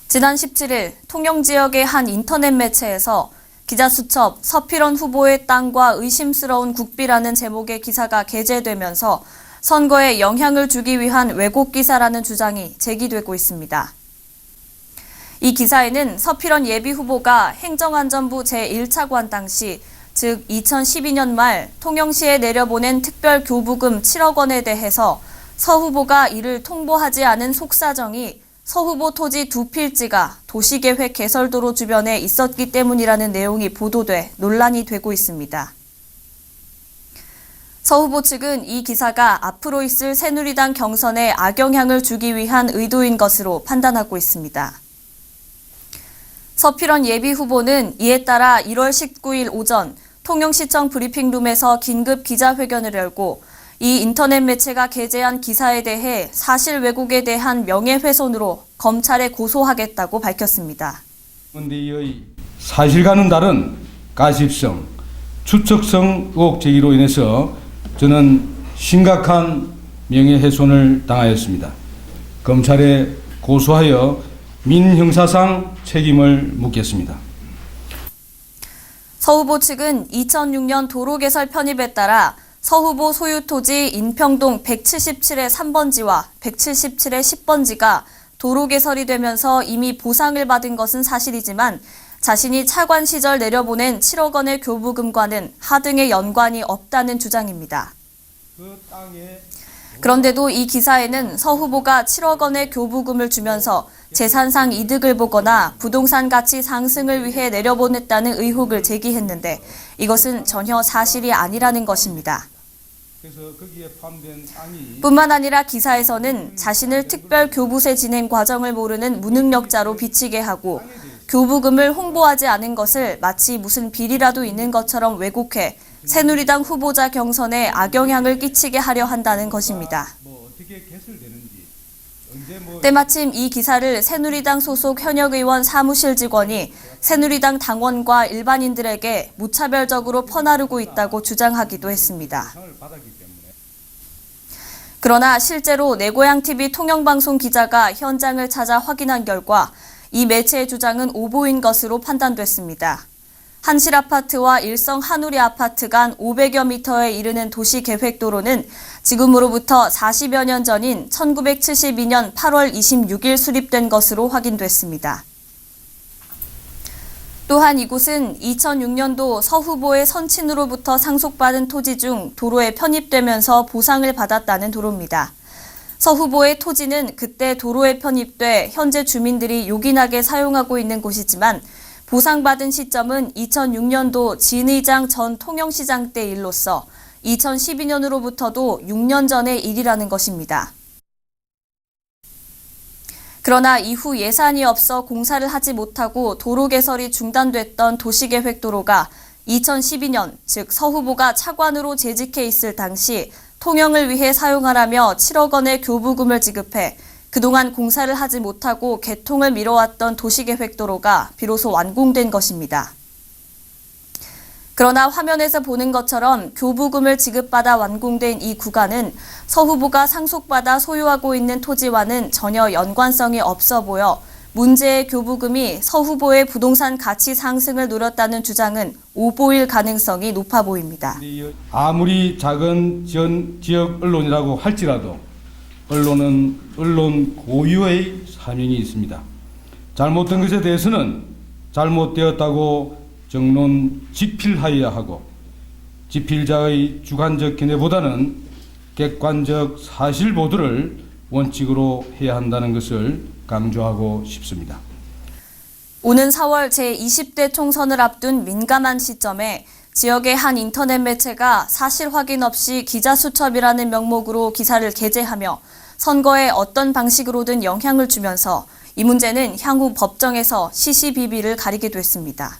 지난 17일 통영 지역의 한 인터넷 매체에서 기자수첩 서필원 후보의 땅과 의심스러운 국비라는 제목의 기사가 게재되면서 선거에 영향을 주기 위한 왜곡 기사라는 주장이 제기되고 있습니다. 이 기사에는 서필원 예비후보가 행정안전부 제1차관 당시, 즉 2012년 말 통영시에 내려보낸 특별교부금 7억 원에 대해서 서 후보가 이를 통보하지 않은 속사정이 서 후보 토지 두 필지가 도시계획 개설도로 주변에 있었기 때문이라는 내용이 보도돼 논란이 되고 있습니다. 서 후보 측은 이 기사가 앞으로 있을 새누리당 경선에 악영향을 주기 위한 의도인 것으로 판단하고 있습니다. 서필원 예비후보는 이에 따라 1월 19일 오전 통영시청 브리핑룸에서 긴급 기자회견을 열고 이 인터넷 매체가 게재한 기사에 대해 사실 왜곡에 대한 명예훼손으로 검찰에 고소하겠다고 밝혔습니다. 문대의 사실과는 다른 가십성, 추측성 의혹 제기로 인해서 저는 심각한 명예훼손을 당하였습니다. 검찰에 고소하여 민형사상 책임을 묻겠습니다. 서 후보 측은 2006년 도로개설 편입에 따라 서 후보 소유 토지 인평동 177의 3번지와 177의 10번지가 도로 개설이 되면서 이미 보상을 받은 것은 사실이지만 자신이 차관 시절 내려보낸 7억 원의 교부금과는 하등의 연관이 없다는 주장입니다. 그런데도 이 기사에는 서 후보가 7억 원의 교부금을 주면서 재산상 이득을 보거나 부동산 가치 상승을 위해 내려보냈다는 의혹을 제기했는데 이것은 전혀 사실이 아니라는 것입니다. 뿐만 아니라 기사에서는 자신을 특별 교부세 진행 과정을 모르는 무능력자로 비치게 하고 교부금을 홍보하지 않은 것을 마치 무슨 비리라도 있는 것처럼 왜곡해 새누리당 후보자 경선에 악영향을 끼치게 하려 한다는 것입니다. 때마침 이 기사를 새누리당 소속 현역 의원 사무실 직원이 새누리당 당원과 일반인들에게 무차별적으로 퍼나르고 있다고 주장하기도 했습니다. 그러나 실제로 내고향TV 통영방송 기자가 현장을 찾아 확인한 결과 이 매체의 주장은 오보인 것으로 판단됐습니다. 한실아파트와 일성 한우리 아파트 간 500여 미터에 이르는 도시계획도로는 지금으로부터 40여 년 전인 1972년 8월 26일 수립된 것으로 확인됐습니다. 또한 이곳은 2006년도 서 후보의 선친으로부터 상속받은 토지 중 도로에 편입되면서 보상을 받았다는 도로입니다. 서 후보의 토지는 그때 도로에 편입돼 현재 주민들이 요긴하게 사용하고 있는 곳이지만 보상받은 시점은 2006년도 진의장 전 통영시장 때 일로서 2012년으로부터도 6년 전의 일이라는 것입니다. 그러나 이후 예산이 없어 공사를 하지 못하고 도로 개설이 중단됐던 도시계획도로가 2012년, 즉 서 후보가 차관으로 재직해 있을 당시 통영을 위해 사용하라며 7억 원의 교부금을 지급해 그동안 공사를 하지 못하고 개통을 미뤄왔던 도시계획도로가 비로소 완공된 것입니다. 그러나 화면에서 보는 것처럼 교부금을 지급받아 완공된 이 구간은 서 후보가 상속받아 소유하고 있는 토지와는 전혀 연관성이 없어 보여 문제의 교부금이 서 후보의 부동산 가치 상승을 누렸다는 주장은 오보일 가능성이 높아 보입니다. 아무리 작은 지역 언론이라고 할지라도 언론은 언론 고유의 사명이 있습니다. 잘못된 것에 대해서는 잘못되었다고 정론 지필하여야 하고 지필자의 주관적 견해보다는 객관적 사실 보도를 원칙으로 해야 한다는 것을 강조하고 싶습니다. 오는 4월 제20대 총선을 앞둔 민감한 시점에 지역의 한 인터넷 매체가 사실 확인 없이 기자수첩이라는 명목으로 기사를 게재하며 선거에 어떤 방식으로든 영향을 주면서 이 문제는 향후 법정에서 시시비비를 가리게 됐습니다.